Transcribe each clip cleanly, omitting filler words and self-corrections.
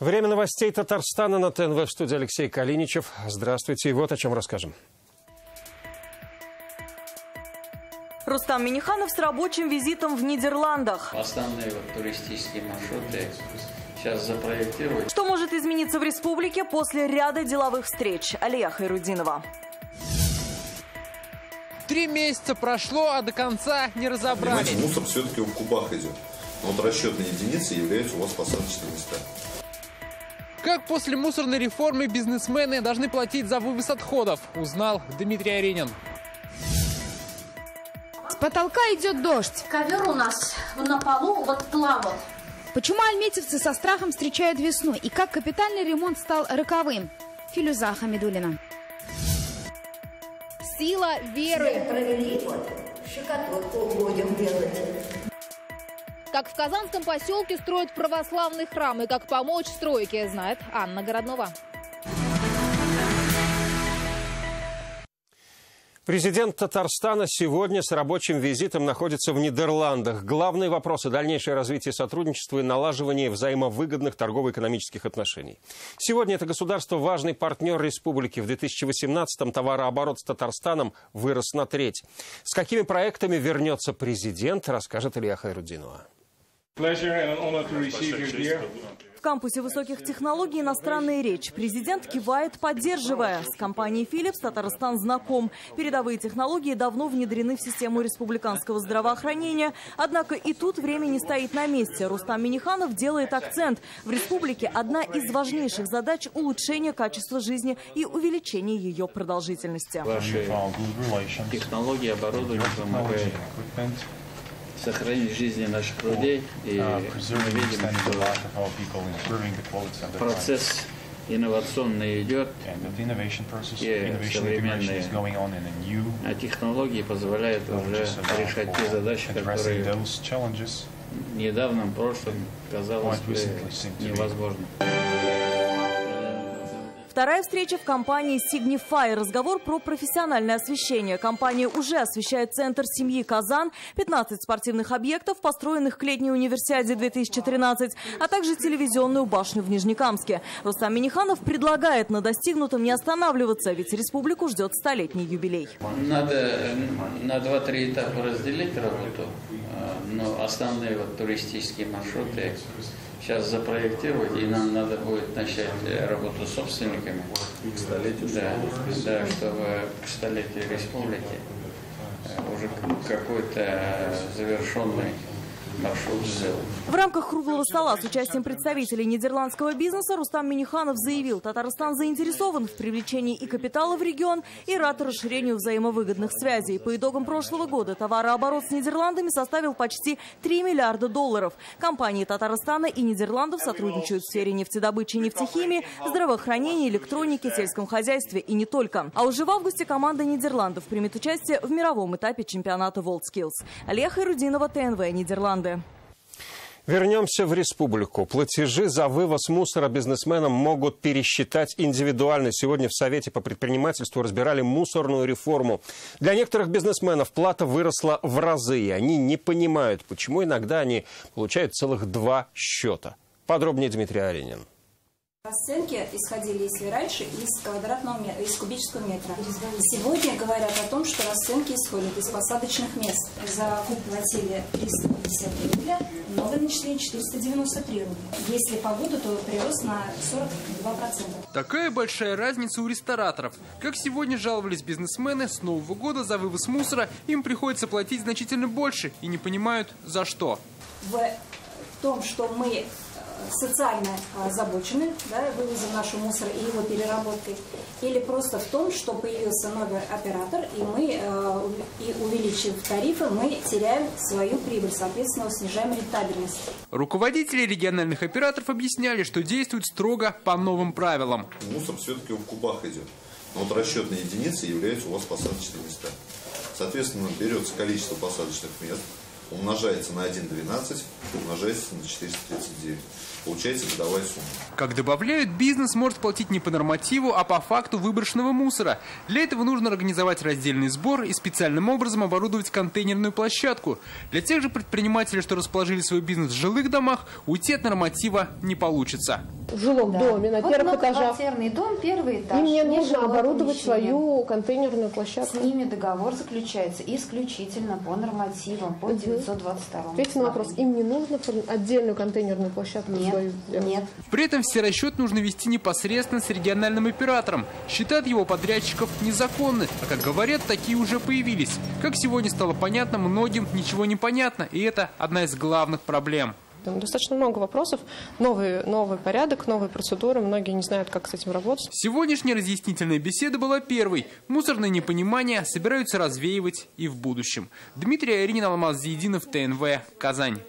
Время новостей Татарстана на ТНВ, в студии Алексей Калиничев. Здравствуйте, и вот о чем расскажем. Рустам Минниханов с рабочим визитом в Нидерландах. Основные туристические маршруты сейчас запроектировать. Что может измениться в республике после ряда деловых встреч? Алия Хайрудинова. 3 месяца прошло, а до конца не разобрались. Понимаете, мусор все-таки в кубах идет. Но вот расчетные единицы являются у вас посадочные места. Как после мусорной реформы бизнесмены должны платить за вывоз отходов, узнал Дмитрий Аренин. С потолка идет дождь. Ковер у нас на полу вот плавал. Почему альметьевцы со страхом встречают весну? И как капитальный ремонт стал роковым? Филюза Хамидуллина. Сила веры. Провели вот, щекотку будем делать. Как в Казанском поселке строят православный храм и как помочь стройке, знает Анна Городнова. Президент Татарстана сегодня с рабочим визитом находится в Нидерландах. Главные вопросы – дальнейшее развитие сотрудничества и налаживание взаимовыгодных торгово-экономических отношений. Сегодня это государство – важный партнер республики. В 2018-м товарооборот с Татарстаном вырос на треть. С какими проектами вернется президент, расскажет Алия Хайрудинова. В кампусе высоких технологий иностранная речь. Президент кивает, поддерживая. С компанией Philips Татарстан знаком. Передовые технологии давно внедрены в систему республиканского здравоохранения. Однако и тут время не стоит на месте. Рустам Минниханов делает акцент. В республике одна из важнейших задач – улучшение качества жизни и увеличение ее продолжительности. Ваши технологии, оборудование помогают сохранить жизни наших людей, и мы видим, что процесс инновационный идет, и современные технологии позволяют уже решать те задачи, которые в недавнем прошлом казалось бы невозможным. Вторая встреча в компании Signify. Разговор про профессиональное освещение. Компания уже освещает центр семьи Казан, 15 спортивных объектов, построенных к летней универсиаде 2013, а также телевизионную башню в Нижнекамске. Рустам Минниханов предлагает на достигнутом не останавливаться, ведь республику ждет 100-летний юбилей. Надо на 2-3 этапа разделить работу, но основные туристические маршруты сейчас запроектировать, и нам надо будет начать работу с собственниками к столетию, да, чтобы к столетию республики уже какой-то завершенный маршрут сделать. В рамках круглого стола с участием представителей нидерландского бизнеса Рустам Минниханов заявил, Татарстан заинтересован в привлечении и капитала в регион, и рад расширению взаимовыгодных связей. По итогам прошлого года товарооборот с Нидерландами составил почти $3 миллиарда. Компании Татарстана и Нидерландов сотрудничают в сфере нефтедобычи и нефтехимии, здравоохранения, электроники, сельском хозяйстве и не только. А уже в августе команда Нидерландов примет участие в мировом этапе чемпионата WorldSkills. Алия Хайрудинова, ТНВ, Нидерланды. Вернемся в республику. Платежи за вывоз мусора бизнесменам могут пересчитать индивидуально. Сегодня в Совете по предпринимательству разбирали мусорную реформу. Для некоторых бизнесменов плата выросла в разы, и они не понимают, почему иногда они получают целых 2 счета. Подробнее Дмитрий Аренин. Расценки исходили, если раньше, из квадратного метра, из кубического метра. Сегодня говорят о том, что расценки исходят из посадочных мест. За куб платили 350 рубля, новое начисление 493 рубля. Если по году, то прирост на 42%. Такая большая разница у рестораторов. Как сегодня жаловались бизнесмены, с Нового года за вывоз мусора им приходится платить значительно больше и не понимают, за что. В том, что мы социально озабочены, да, вывозом нашего мусора и его переработкой, или просто в том, что появился новый оператор, и мы, увеличив тарифы, мы теряем свою прибыль, соответственно, снижаем рентабельность. Руководители региональных операторов объясняли, что действуют строго по новым правилам. Мусор все-таки в кубах идет. Но вот расчетные единицы являются у вас посадочные места. Соответственно, берется количество посадочных мест, умножается на 1,12, умножается на 439. Получается годовая сумма. Как добавляют, бизнес может платить не по нормативу, а по факту выброшенного мусора. Для этого нужно организовать раздельный сбор и специальным образом оборудовать контейнерную площадку. Для тех же предпринимателей, что расположили свой бизнес в жилых домах, уйти от норматива не получится. В жилом доме на первых этажах. Многоквартирный дом, первый этаж. И мне нужно оборудовать свою контейнерную площадку. С ними договор заключается исключительно по нормативам, по 922. Ответьте на вопрос, им не нужно отдельную контейнерную площадку? Нет. При этом все расчеты нужно вести непосредственно с региональным оператором. Считают его подрядчиков незаконны, а как говорят, такие уже появились. Как сегодня стало понятно, многим ничего не понятно, и это одна из главных проблем. Достаточно много вопросов, новый порядок, новые процедуры, многие не знают, как с этим работать. Сегодняшняя разъяснительная беседа была первой. Мусорное непонимание собираются развеивать и в будущем. Дмитрий Айринин, Алмаз Зиединов, ТНВ, Казань.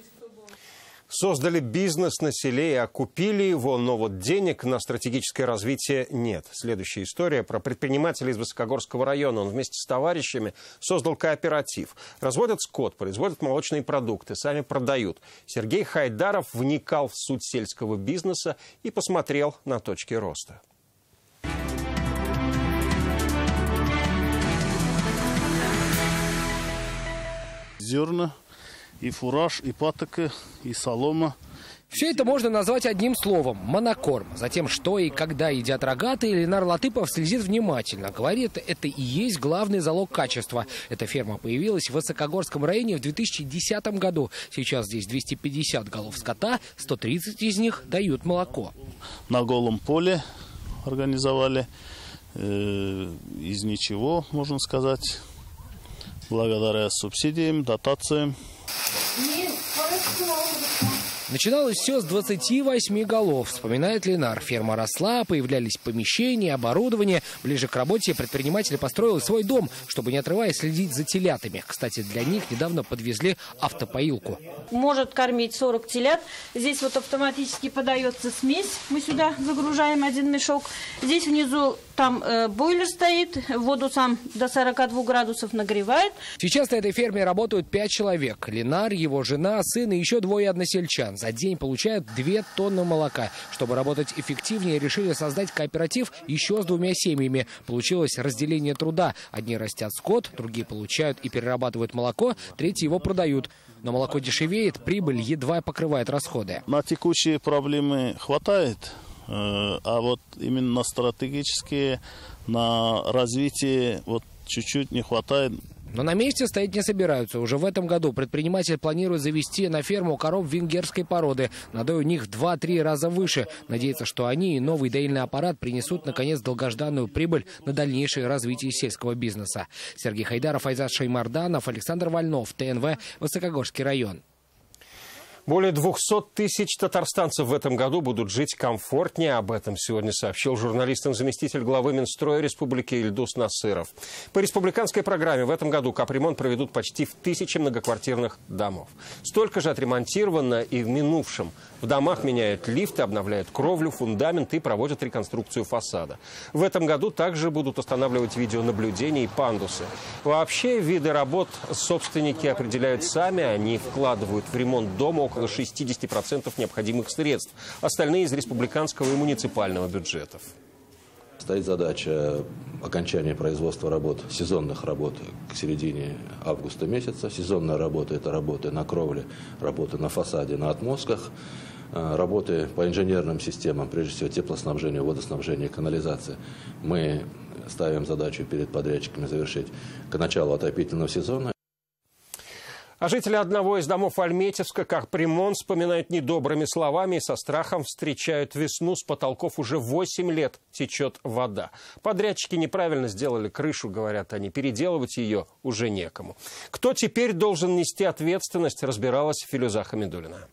Создали бизнес на селе и окупили его, но вот денег на стратегическое развитие нет. Следующая история про предпринимателя из Высокогорского района. Он вместе с товарищами создал кооператив. Разводят скот, производят молочные продукты, сами продают. Сергей Хайдаров вникал в суть сельского бизнеса и посмотрел на точки роста. Зерна. И фураж, и патока, и солома. Все это можно назвать одним словом – монокорм. Затем, что и когда едят рогатые, Ленар Латыпов следит внимательно. Говорит, это и есть главный залог качества. Эта ферма появилась в Высокогорском районе в 2010 году. Сейчас здесь 250 голов скота, 130 из них дают молоко. На голом поле организовали. Из ничего, можно сказать, благодаря субсидиям, дотациям. Начиналось все с 28 голов, вспоминает Ленар. Ферма росла, появлялись помещения, оборудование. Ближе к работе предприниматель построил свой дом, чтобы, не отрываясь, следить за телятами. Кстати, для них недавно подвезли автопоилку. Может кормить 40 телят. Здесь вот автоматически подается смесь. Мы сюда загружаем один мешок. Здесь внизу там бойлер стоит. Воду сам до 42 градусов нагревает. Сейчас на этой ферме работают 5 человек. Ленар, его жена, сын и еще 2 односельчан. За день получают 2 тонны молока. Чтобы работать эффективнее, решили создать кооператив еще с 2 семьями. Получилось разделение труда. Одни растят скот, другие получают и перерабатывают молоко, третьи его продают. Но молоко дешевеет, прибыль едва покрывает расходы. На текущие проблемы хватает, а вот именно на стратегические, на развитие вот чуть-чуть не хватает. Но на месте стоять не собираются. Уже в этом году предприниматель планирует завести на ферму коров венгерской породы. Надой у них в 2-3 раза выше. Надеется, что они и новый доильный аппарат принесут, наконец, долгожданную прибыль на дальнейшее развитие сельского бизнеса. Сергей Хайдаров, Айзат Шаймарданов, Александр Вольнов, ТНВ, Высокогорский район. Более 200 тысяч татарстанцев в этом году будут жить комфортнее. Об этом сегодня сообщил журналистам заместитель главы Минстроя Республики Ильдус Насыров. По республиканской программе в этом году капремонт проведут почти в 1000 многоквартирных домов. Столько же отремонтировано и в минувшем. В домах меняют лифты, обновляют кровлю, фундамент и проводят реконструкцию фасада. В этом году также будут устанавливать видеонаблюдение и пандусы. Вообще виды работ собственники определяют сами. Они вкладывают в ремонт дома около 60% необходимых средств. Остальные из республиканского и муниципального бюджетов. Стоит задача окончания производства работ, сезонных работ к середине августа месяца. Сезонная работа – это работы на кровле, работы на фасаде, на отмостках, работы по инженерным системам, прежде всего теплоснабжению, водоснабжению, канализации. Мы ставим задачу перед подрядчиками завершить к началу отопительного сезона. А жители одного из домов Альметьевска капремонт вспоминают недобрыми словами и со страхом встречают весну. С потолков уже 8 лет течет вода. Подрядчики неправильно сделали крышу, говорят они. Переделывать ее уже некому. Кто теперь должен нести ответственность, разбиралась Филюза Хамидуллина.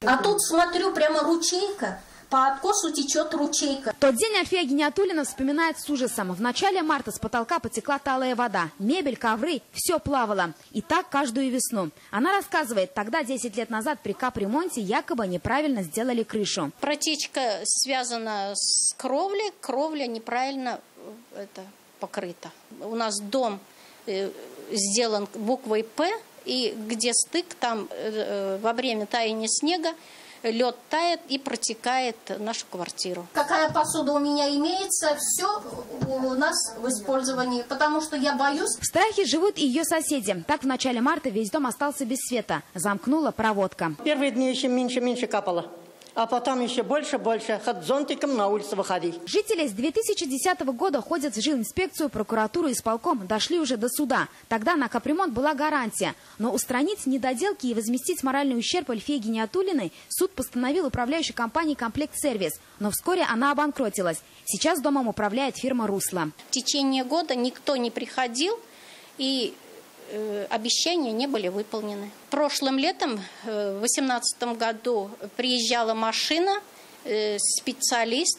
А тут, смотрю, прямо ручейка. По откосу течет ручейка. Тот день Альфия Гиниатуллина вспоминает с ужасом. В начале марта с потолка потекла талая вода. Мебель, ковры, все плавало. И так каждую весну. Она рассказывает, тогда 10 лет назад при капремонте якобы неправильно сделали крышу. Протечка связана с кровлей. Кровля неправильно покрыта. У нас дом сделан буквой «П». и где стык, там во время таяния снега лед тает и протекает нашу квартиру. Какая посуда у меня имеется, все у нас в использовании, потому что я боюсь. В страхе живут и ее соседи. Так в начале марта весь дом остался без света. Замкнула проводка. Первые дни еще меньше капало. А потом еще больше, хоть зонтиком на улицу выходить. Жители с 2010 года ходят в жилинспекцию, прокуратуру и исполком, дошли уже до суда. Тогда на капремонт была гарантия. Но устранить недоделки и возместить моральный ущерб Альфии Гиниатуллиной суд постановил управляющей компании «Комплект-сервис». Но вскоре она обанкротилась. Сейчас домом управляет фирма «Русло». В течение года никто не приходил, и обещания не были выполнены. Прошлым летом, в 2018 году, приезжала машина, специалист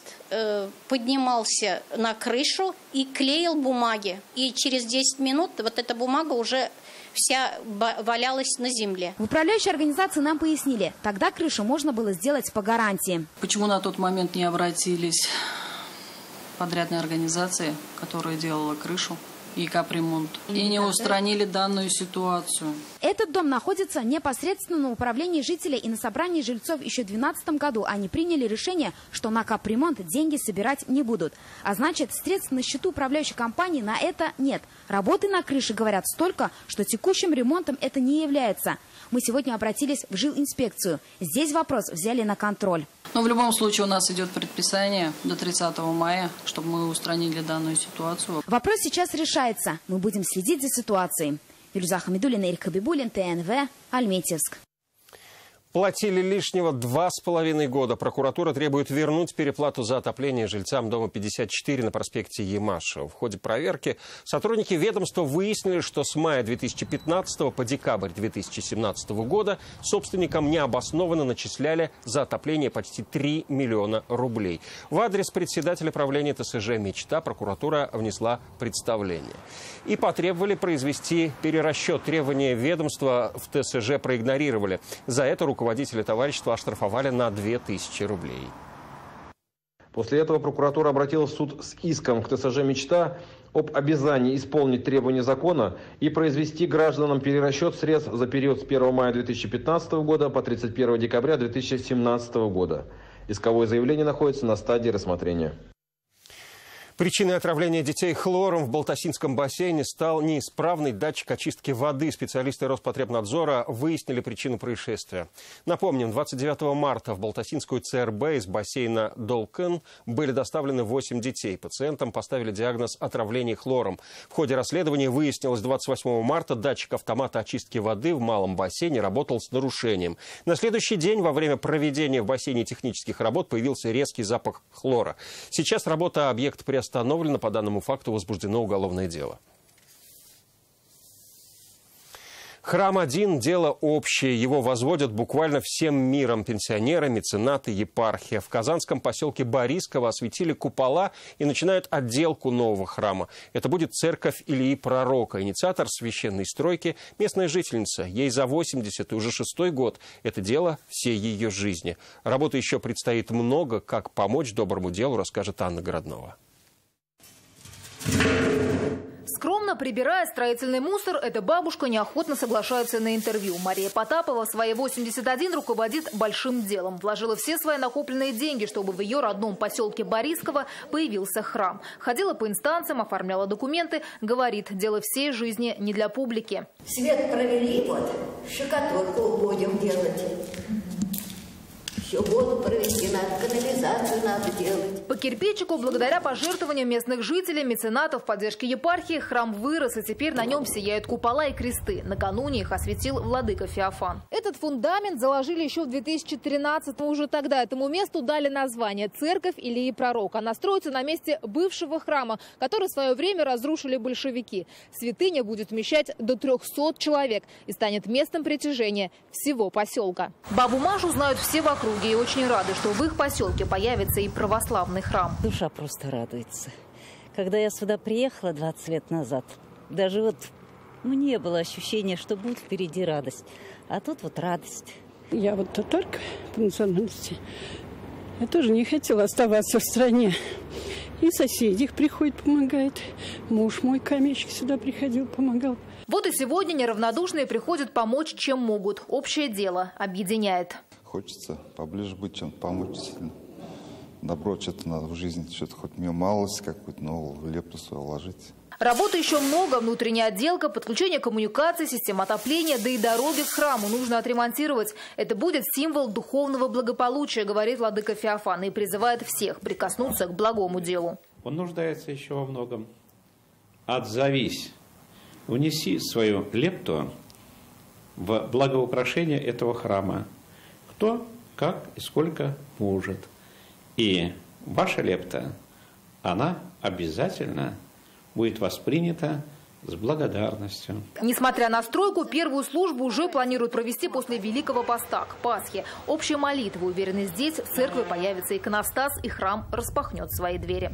поднимался на крышу и клеил бумаги. И через 10 минут вот эта бумага уже вся валялась на земле. В управляющей организации нам пояснили, тогда крышу можно было сделать по гарантии. Почему на тот момент не обратились подрядные организации, которая делала крышу и капремонт, и не устранили данную ситуацию? Этот дом находится непосредственно на управлении жителей, и на собрании жильцов еще в 2012 году они приняли решение, что на капремонт деньги собирать не будут. А значит, средств на счету управляющей компании на это нет. Работы на крыше, говорят, столько, что текущим ремонтом это не является. Мы сегодня обратились в жилинспекцию. Здесь вопрос взяли на контроль. Но в любом случае у нас идет предписание до 30 мая, чтобы мы устранили данную ситуацию. Вопрос сейчас решается. Мы будем следить за ситуацией. Фируза Хамидуллина, Ирик Хабибуллин, ТНВ, Альметьевск. Платили лишнего 2,5 года. Прокуратура требует вернуть переплату за отопление жильцам дома 54 на проспекте Ямашева. В ходе проверки сотрудники ведомства выяснили, что с мая 2015 по декабрь 2017 года собственникам необоснованно начисляли за отопление почти 3 миллиона рублей. В адрес председателя правления ТСЖ «Мечта» прокуратура внесла представление. И потребовали произвести перерасчет. Требования ведомства в ТСЖ проигнорировали. За это руководителя товарищества оштрафовали на 2000 рублей. После этого прокуратура обратилась в суд с иском к ТСЖ «Мечта» об обязании исполнить требования закона и произвести гражданам перерасчет средств за период с 1 мая 2015 года по 31 декабря 2017 года. Исковое заявление находится на стадии рассмотрения. Причиной отравления детей хлором в Балтасинском бассейне стал неисправный датчик очистки воды. Специалисты Роспотребнадзора выяснили причину происшествия. Напомним, 29 марта в Балтасинскую ЦРБ из бассейна Долкен были доставлены 8 детей. Пациентам поставили диагноз отравления хлором. В ходе расследования выяснилось, 28 марта датчик автомата очистки воды в малом бассейне работал с нарушением. На следующий день во время проведения в бассейне технических работ появился резкий запах хлора. Сейчас работа объекта приостановлена. По данному факту возбуждено уголовное дело. Храм-1 – дело общее. Его возводят буквально всем миром. Пенсионеры, меценаты, епархия. В казанском поселке Борисково осветили купола и начинают отделку нового храма. Это будет церковь Ильи Пророка. Инициатор священной стройки – местная жительница. Ей за 80 и уже 6-й год. Это дело всей ее жизни. Работы еще предстоит много. Как помочь доброму делу, расскажет Анна Городнова. Скромно прибирая строительный мусор, эта бабушка неохотно соглашается на интервью. Мария Потапова в свои 81 руководит большим делом. Вложила все свои накопленные деньги, чтобы в ее родном поселке Борисково появился храм. Ходила по инстанциям, оформляла документы. Говорит, дело всей жизни не для публики. Свет провели, вот, штукатурку будем делать. Еще воду провести надо, канализацию надо делать. По кирпичику, благодаря пожертвованиям местных жителей, меценатов, поддержки епархии, храм вырос, и теперь на нем сияют купола и кресты. Накануне их осветил владыка Феофан. Этот фундамент заложили еще в 2013-м. Уже тогда этому месту дали название «Церковь Ильи Пророка». Она строится на месте бывшего храма, который в свое время разрушили большевики. Святыня будет вмещать до 300 человек и станет местом притяжения всего поселка. Бабу Машу знают все в округе и очень рады, что в их поселке появится и православный храм. Душа просто радуется. Когда я сюда приехала 20 лет назад, даже вот не было ощущения, что будет впереди радость. А тут вот радость. Я вот татарка по национальности. Я тоже не хотела оставаться в стране. И соседи приходят, помогают. Муж мой каменщик сюда приходил, помогал. Вот и сегодня неравнодушные приходят помочь, чем могут. Общее дело объединяет. Хочется поближе быть, чем помочь. Добро что-то надо в жизни, что-то хоть мне малость какую-то новую лепту свою вложить. Работы еще много. Внутренняя отделка, подключение коммуникаций, система отопления, да и дороги к храму нужно отремонтировать. Это будет символ духовного благополучия, говорит владыка Феофан, и призывает всех прикоснуться к благому делу. Он нуждается еще во многом. Отзовись, внеси свою лепту в благоукрашение этого храма. Кто, как и сколько может. И ваша лепта, она обязательно будет воспринята с благодарностью. Несмотря на стройку, первую службу уже планируют провести после Великого Поста, к Пасхе. Общая молитва, уверены здесь, в церкви появится иконостас, и храм распахнет свои двери.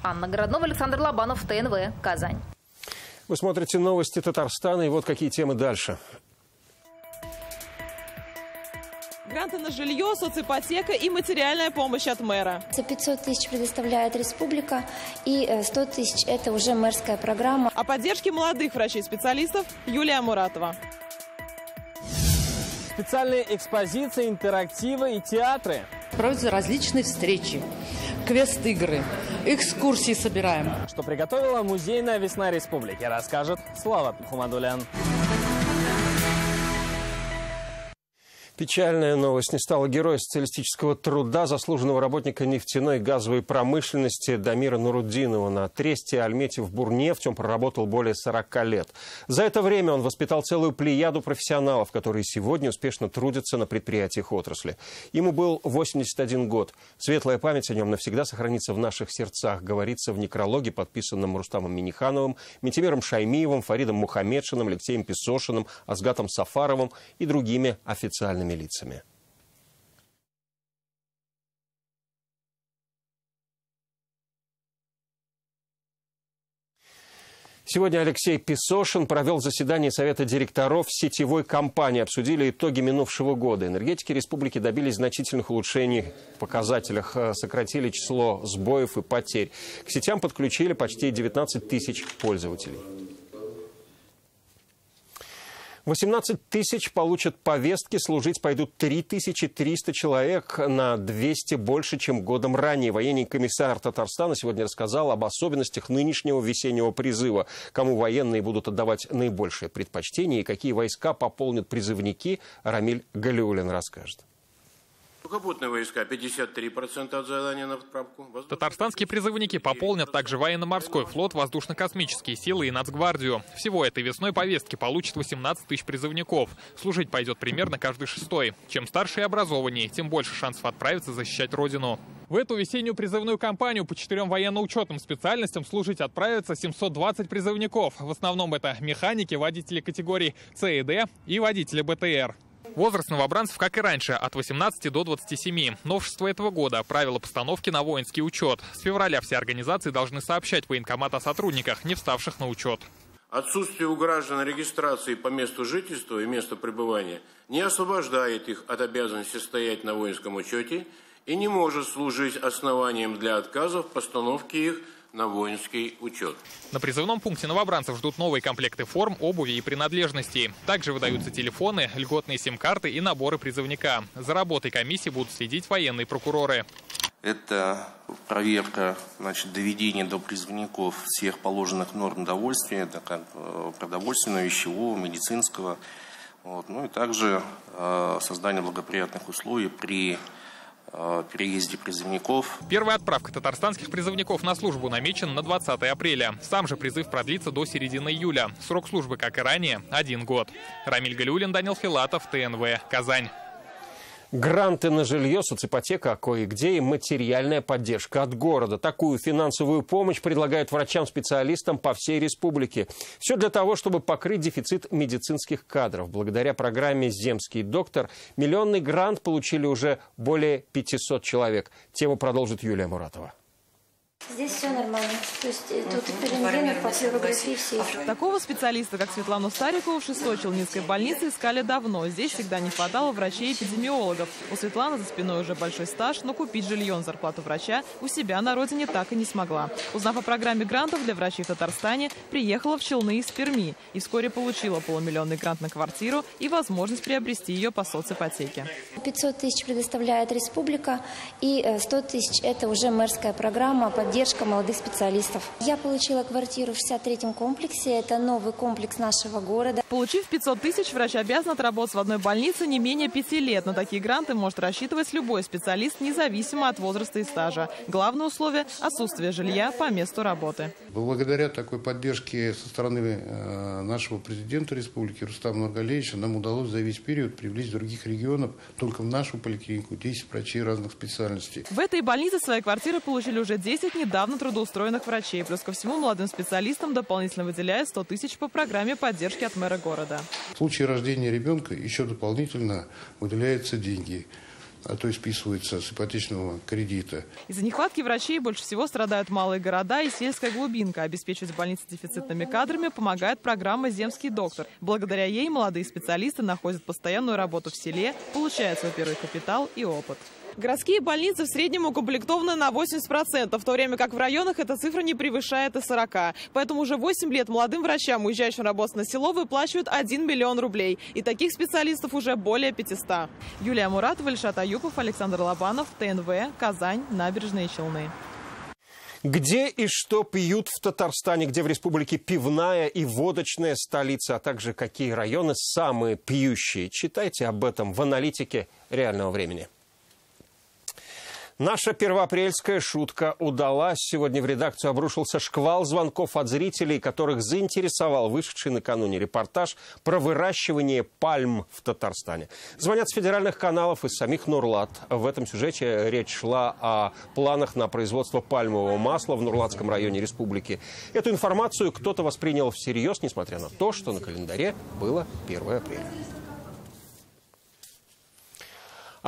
Анна Городнова, Александр Лобанов, ТНВ, Казань. Вы смотрите новости Татарстана, и вот какие темы дальше. Гранты на жилье, соципотека и материальная помощь от мэра. 500 тысяч предоставляет республика, и 100 тысяч – это уже мэрская программа. О поддержке молодых врачей-специалистов Юлия Муратова. Специальные экспозиции, интерактивы и театры. Проводятся различные встречи, квест-игры, экскурсии собираем. Что приготовила музейная весна республики, расскажет Слава Хумадулян. Печальная новость. Не стало героя социалистического труда, заслуженного работника нефтяной и газовой промышленности Дамира Нуруддинова. На тресте Альметьев-Бурнефть он проработал более 40 лет. За это время он воспитал целую плеяду профессионалов, которые сегодня успешно трудятся на предприятиях отрасли. Ему был 81 год. Светлая память о нем навсегда сохранится в наших сердцах, говорится в некрологе, подписанном Рустамом Миннихановым, Ментимером Шаймиевым, Фаридом Мухаммедшиным, Алексеем Песошиным, Азгатом Сафаровым и другими официальными лицами. Сегодня Алексей Песошин провел заседание Совета директоров сетевой компании. Обсудили итоги минувшего года. Энергетики республики добились значительных улучшений в показателях. Сократили число сбоев и потерь. К сетям подключили почти 19 тысяч пользователей. 18 тысяч получат повестки, служить пойдут 3300 человек, на 200 больше, чем годом ранее. Военный комиссар Татарстана сегодня рассказал об особенностях нынешнего весеннего призыва, кому военные будут отдавать наибольшее предпочтение и какие войска пополнят призывники, Рамиль Галиуллин расскажет. Сухопутные войска 53% от задания на отправку. Татарстанские призывники пополнят также военно-морской флот, воздушно-космические силы и Нацгвардию. Всего этой весной повестки получат 18 тысяч призывников. Служить пойдет примерно каждый шестой. Чем старше и образованнее, тем больше шансов отправиться защищать родину. В эту весеннюю призывную кампанию по 4 военно-учетным специальностям служить отправятся 720 призывников. В основном это механики, водители категорий С и Д и водители БТР. Возраст новобранцев, как и раньше, от 18 до 27. Новшество этого года – правила постановки на воинский учет. С февраля все организации должны сообщать в военкомат о сотрудниках, не вставших на учет. Отсутствие у граждан регистрации по месту жительства и месту пребывания не освобождает их от обязанности стоять на воинском учете и не может служить основанием для отказа в постановке их на воинский учет. На призывном пункте новобранцев ждут новые комплекты форм, обуви и принадлежностей. Также выдаются телефоны, льготные сим-карты и наборы призывника. За работой комиссии будут следить военные прокуроры. Это проверка, доведения до призывников всех положенных норм довольствия, это как продовольственного, вещевого, медицинского. Ну и также создание благоприятных условий при переезде призывников. Первая отправка татарстанских призывников на службу намечена на 20 апреля. Сам же призыв продлится до середины июля. Срок службы, как и ранее, 1 год. Рамиль Галиуллин, Данил Филатов, ТНВ, Казань. Гранты на жилье, соципотека, а кое-где и материальная поддержка от города. Такую финансовую помощь предлагают врачам-специалистам по всей республике. Все для того, чтобы покрыть дефицит медицинских кадров. Благодаря программе «Земский доктор» миллионный грант получили уже более 500 человек. Тему продолжит Юлия Муратова. Здесь все нормально. То есть тут рентген, по флюорографии все. Такого специалиста, как Светлану Старикову, в 6-й Челнинской больнице искали давно. Здесь всегда не хватало врачей-эпидемиологов. У Светланы за спиной уже большой стаж, но купить жилье на зарплату врача у себя на родине так и не смогла. Узнав о программе грантов для врачей в Татарстане, приехала в Челны из Перми и вскоре получила полумиллионный грант на квартиру и возможность приобрести ее по соципотеке. 500 тысяч предоставляет республика, и 100 тысяч – это уже мэрская программа поддержка молодых специалистов. Я получила квартиру в 63-м комплексе. Это новый комплекс нашего города. Получив 500 тысяч, врач обязан отработать в одной больнице не менее 5 лет. На такие гранты может рассчитывать любой специалист, независимо от возраста и стажа. Главное условие – отсутствие жилья по месту работы. Благодаря такой поддержке со стороны нашего президента республики Рустама Нургалиевича нам удалось за весь период привлечь других регионов только в нашу поликлинику 10 врачей разных специальностей. В этой больнице свои квартиры получили уже 10 недавно трудоустроенных врачей. Плюс ко всему молодым специалистам дополнительно выделяют 100 тысяч по программе поддержки от мэра города. В случае рождения ребенка еще дополнительно выделяются деньги, то есть списываются с ипотечного кредита. Из-за нехватки врачей больше всего страдают малые города и сельская глубинка. Обеспечивать больницы дефицитными кадрами помогает программа «Земский доктор». Благодаря ей молодые специалисты находят постоянную работу в селе, получают свой первый капитал и опыт. Городские больницы в среднем укомплектованы на 80%, в то время как в районах эта цифра не превышает и 40%. Поэтому уже 8 лет молодым врачам, уезжающим работать на село, выплачивают 1 миллион рублей. И таких специалистов уже более 500. Юлия Муратова, Ильшат Аюпов, Александр Лобанов, ТНВ, Казань, Набережные Челны. Где и что пьют в Татарстане, где в республике пивная и водочная столица, а также какие районы самые пьющие. Читайте об этом в аналитике реального времени. Наша первоапрельская шутка удалась. Сегодня в редакцию обрушился шквал звонков от зрителей, которых заинтересовал вышедший накануне репортаж про выращивание пальм в Татарстане. Звонят с федеральных каналов из самих Нурлат. В этом сюжете речь шла о планах на производство пальмового масла в Нурлатском районе республики. Эту информацию кто-то воспринял всерьез, несмотря на то, что на календаре было 1 апреля.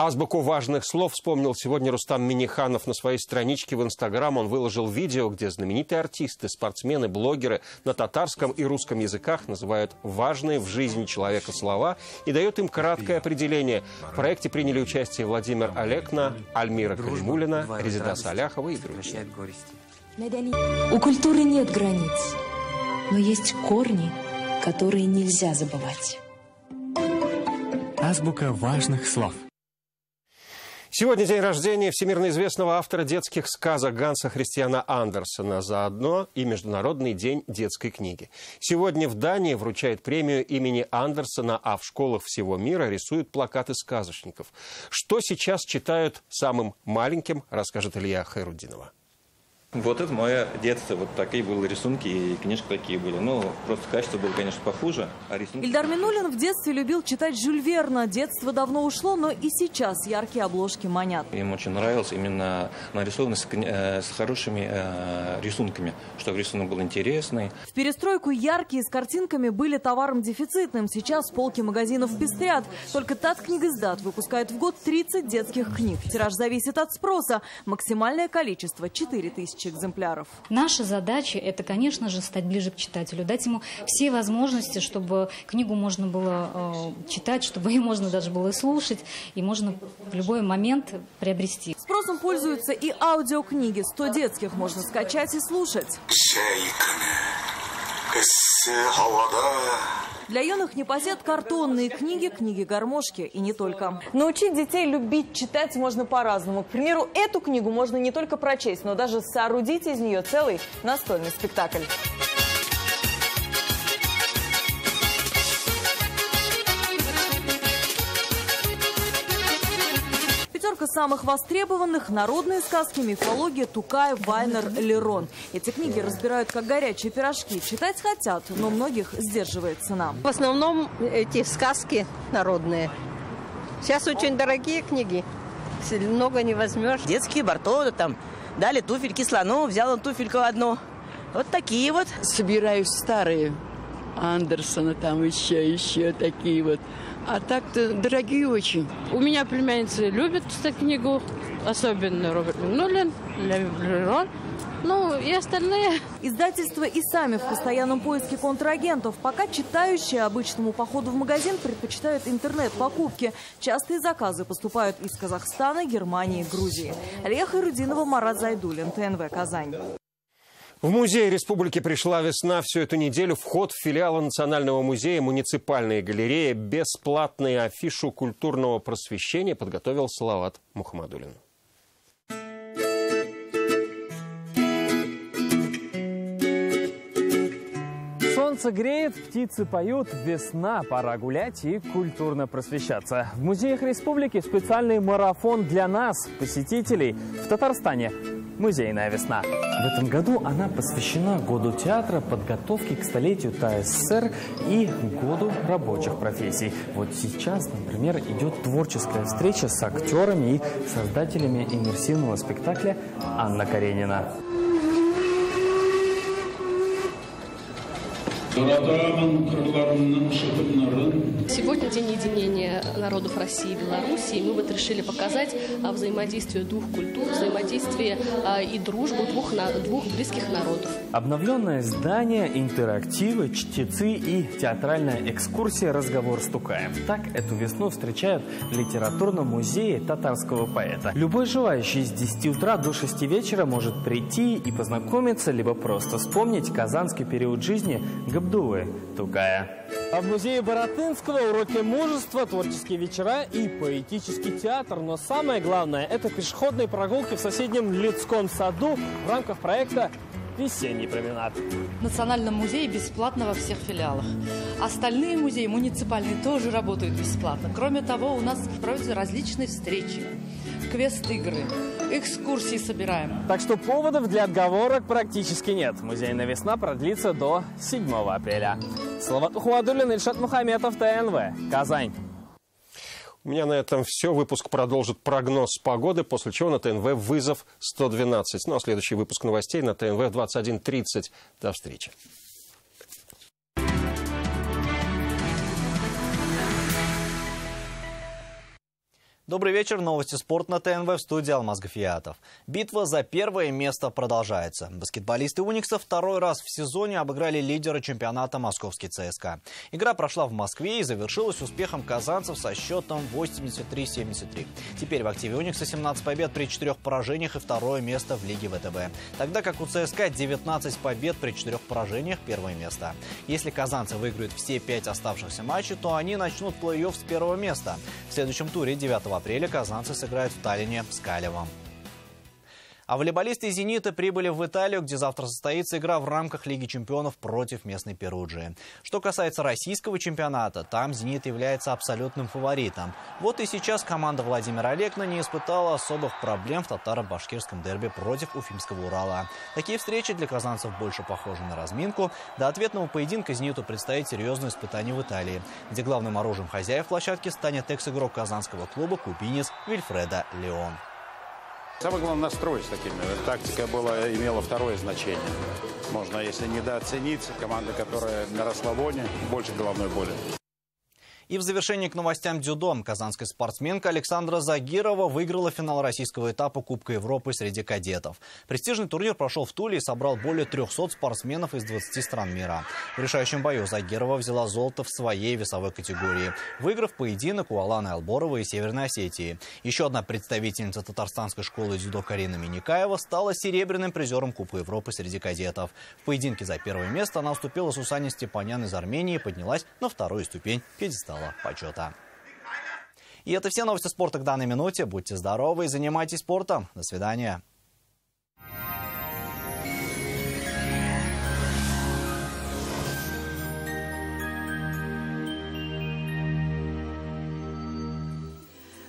Азбуку важных слов вспомнил сегодня Рустам Минниханов. На своей страничке в Инстаграм он выложил видео, где знаменитые артисты, спортсмены, блогеры на татарском и русском языках называют важные в жизни человека слова и дают им краткое определение. В проекте приняли участие Владимир Алекна, Альмира Калимулина, Резида Саляхова и другие. У культуры нет границ, но есть корни, которые нельзя забывать. Азбука важных слов. Сегодня день рождения всемирно известного автора детских сказок Ганса Христиана Андерсена. Заодно и Международный день детской книги. Сегодня в Дании вручают премию имени Андерсена, а в школах всего мира рисуют плакаты сказочников. Что сейчас читают самым маленьким, расскажет Илья Хайруддинова. Вот это мое детство. Вот такие были рисунки и книжки такие были. Ну, просто качество было, конечно, похуже. А рисунки... Ильдар Минулин в детстве любил читать Жюль Верна. Детство давно ушло, но и сейчас яркие обложки манят. Им очень нравилась именно нарисованность с хорошими рисунками, чтобы рисунок был интересный. В перестройку яркие с картинками были товаром дефицитным. Сейчас полки магазинов пестрят. Только Таткнигиздат выпускает в год 30 детских книг. Тираж зависит от спроса. Максимальное количество – 4000 экземпляров. Наша задача – это, конечно же, стать ближе к читателю, дать ему все возможности, чтобы книгу можно было читать, чтобы ее можно даже было слушать, и можно в любой момент приобрести. Спросом пользуются и аудиокниги. 100 детских можно скачать и слушать. Для юных непосед картонные книги, книги-гармошки и не только. Научить детей любить читать можно по-разному. К примеру, эту книгу можно не только прочесть, но даже соорудить из нее целый настольный спектакль. Самых востребованных – народные сказки, мифология, Тукаев, Вайнер, Лерон. Эти книги разбирают как горячие пирожки. Читать хотят, но многих сдерживает цена. В основном эти сказки народные. Сейчас очень дорогие книги. Много не возьмешь. Детские Барто, там дали туфельки слону, взял он туфельку одну. Вот такие вот. Собираюсь старые Андерсона, там еще такие вот. А так-то дорогие очень. У меня племянницы любят читать книгу, особенно Роберт Минулин, Лерон. Ну и остальные. Издательства и сами в постоянном поиске контрагентов. Пока читающие обычному походу в магазин предпочитают интернет-покупки. Частые заказы поступают из Казахстана, Германии, Грузии. Алия Хайрудинова, Марат Зайдуллин, ТНВ «Казань». В музей республики пришла весна. Всю эту неделю вход в филиалы Национального музея, муниципальные галереи, бесплатные афишу культурного просвещения подготовил Салават Мухаммадуллин. Солнце греет, птицы поют, весна, пора гулять и культурно просвещаться. В музеях республики специальный марафон для нас, посетителей. В Татарстане «Музейная весна». В этом году она посвящена году театра, подготовке к столетию ТАССР и году рабочих профессий. Вот сейчас, например, идет творческая встреча с актерами и создателями иммерсивного спектакля «Анна Каренина». Сегодня день единения народов России и Беларуси, и мы вот решили показать взаимодействие двух культур, взаимодействие и дружбу двух близких народов. Обновленное здание, интерактивы, чтецы и театральная экскурсия «Разговор с Тукаем». Так эту весну встречают в литературном музее татарского поэта. Любой желающий с 10 утра до 6 вечера может прийти и познакомиться, либо просто вспомнить казанский период жизни Габдуллы Тукая. А в музее Баратынского уроки мужества, творческие вечера и поэтический театр. Но самое главное – это пешеходные прогулки в соседнем Людском саду в рамках проекта «Весенний променад». В Национальном музее бесплатно во всех филиалах. Остальные музеи муниципальные тоже работают бесплатно. Кроме того, у нас проводятся различные встречи, квест-игры, экскурсии собираем. Так что поводов для отговорок практически нет. Музейная весна продлится до 7 апреля. Салават Мухаммадуллин, Ильшат Мухаметов, ТНВ, Казань. У меня на этом все. Выпуск продолжит прогноз погоды, после чего на ТНВ вызов 112. Ну а следующий выпуск новостей на ТНВ в 21:30. До встречи. Добрый вечер. Новости спорта на ТНВ, в студии Алмаз Гафиятов. Битва за первое место продолжается. Баскетболисты «Уникса» второй раз в сезоне обыграли лидера чемпионата московский ЦСКА. Игра прошла в Москве и завершилась успехом казанцев со счетом 83-73. Теперь в активе «Уникса» 17 побед при 4 поражениях и второе место в Лиге ВТБ. Тогда как у ЦСКА 19 побед при 4 поражениях, первое место. Если казанцы выиграют все 5 оставшихся матчей, то они начнут плей-офф с первого места. В следующем туре 9 апреля казанцы сыграют в Таллине с Калевом. А волейболисты из «Зенита» прибыли в Италию, где завтра состоится игра в рамках Лиги чемпионов против местной Перуджи. Что касается российского чемпионата, там «Зенит» является абсолютным фаворитом. Вот и сейчас команда Владимира Олекна не испытала особых проблем в татаро-башкирском дерби против Уфимского Урала. Такие встречи для казанцев больше похожи на разминку. До ответного поединка «Зениту» предстоит серьезное испытание в Италии, где главным оружием хозяев площадки станет экс-игрок казанского клуба кубинец Вильфредо Леон. Самое главное — настрой с такими. Тактика имела второе значение. Можно, если недооценить, команда, которая на расслабоне, больше головной боли. И в завершении к новостям дзюдо. Казанская спортсменка Александра Загирова выиграла финал российского этапа Кубка Европы среди кадетов. Престижный турнир прошел в Туле и собрал более 300 спортсменов из 20 стран мира. В решающем бою Загирова взяла золото в своей весовой категории, выиграв поединок у Аланы Алборовой из Северной Осетии. Еще одна представительница татарстанской школы дзюдо Карина Миникаева стала серебряным призером Кубка Европы среди кадетов. В поединке за первое место она уступила Сусане Степанян из Армении и поднялась на вторую ступень пьедестала почета. И это все новости спорта к данной минуте. Будьте здоровы и занимайтесь спортом. До свидания.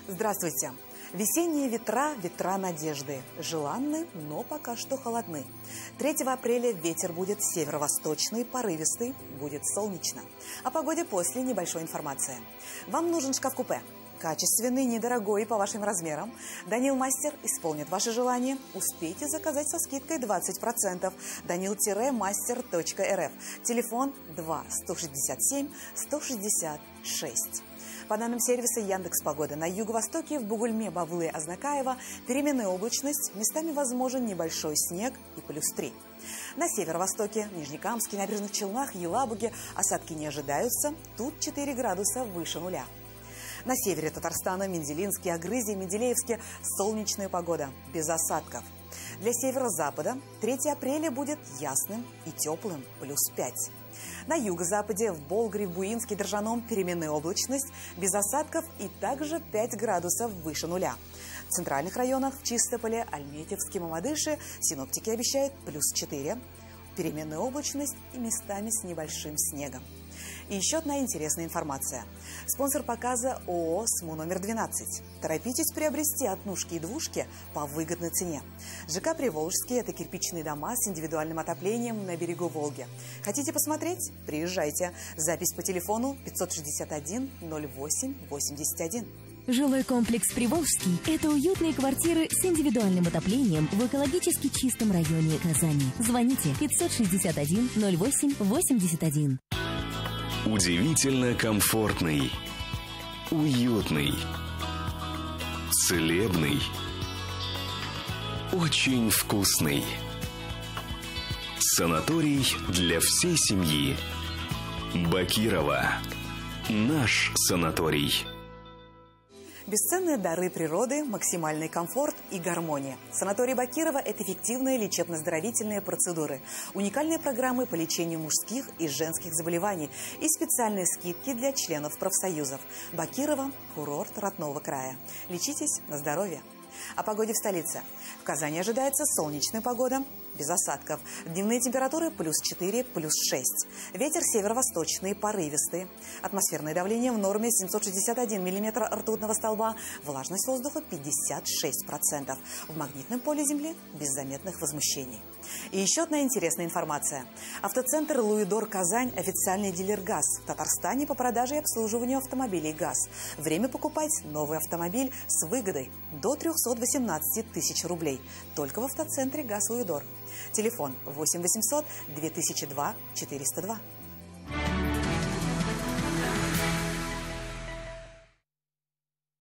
Здравствуйте. Весенние ветра – ветра надежды. Желанны, но пока что холодны. 3 апреля ветер будет северо-восточный, порывистый, будет солнечно. О погоде после небольшой информации. Вам нужен шкаф-купе. Качественный, недорогой по вашим размерам. Данил Мастер исполнит ваше желание. Успейте заказать со скидкой 20%. Danil-master.rf. Телефон 2 167 166. По данным сервиса Яндекс.Погода, на юго-востоке в Бугульме, Бавлы, Азнакаево переменная облачность, местами возможен небольшой снег и +3. На северо-востоке, в Нижнекамске, Набережных Челнах, Елабуге осадки не ожидаются, тут 4 градуса выше нуля. На севере Татарстана, Менделинске, Агрызе, Менделеевске солнечная погода, без осадков. Для северо-запада 3 апреля будет ясным и теплым, +5. На юго-западе, в Болгаре, в Буинске, Дрожжаном переменная облачность, без осадков и также 5 градусов выше нуля. В центральных районах, в Чистополе, Альметьевске, Мамадыше синоптики обещают +4, переменная облачность и местами с небольшим снегом. И еще одна интересная информация. Спонсор показа ООО «СМУ номер 12». Торопитесь приобрести однушки и двушки по выгодной цене. ЖК «Приволжский» – это кирпичные дома с индивидуальным отоплением на берегу Волги. Хотите посмотреть? Приезжайте. Запись по телефону 561 08 81. Жилой комплекс «Приволжский» – это уютные квартиры с индивидуальным отоплением в экологически чистом районе Казани. Звоните 561 08 81. Удивительно комфортный, уютный, целебный, очень вкусный. Санаторий для всей семьи. Бакирова. Наш санаторий. Бесценные дары природы, максимальный комфорт и гармония. Санаторий Бакирова – это эффективные лечебно-оздоровительные процедуры, уникальные программы по лечению мужских и женских заболеваний и специальные скидки для членов профсоюзов. Бакирова – курорт родного края. Лечитесь на здоровье. О погоде в столице. В Казани ожидается солнечная погода, без осадков. Дневные температуры +4, +6. Ветер северо-восточный, порывистый. Атмосферное давление в норме 761 миллиметра ртутного столба. Влажность воздуха 56%. В магнитном поле Земли без заметных возмущений. И еще одна интересная информация. Автоцентр «Луидор Казань» – официальный дилер ГАЗ в Татарстане по продаже и обслуживанию автомобилей ГАЗ. Время покупать новый автомобиль с выгодой до 318 тысяч рублей. Только в автоцентре ГАЗ «Луидор». Телефон 8 800 2002 402.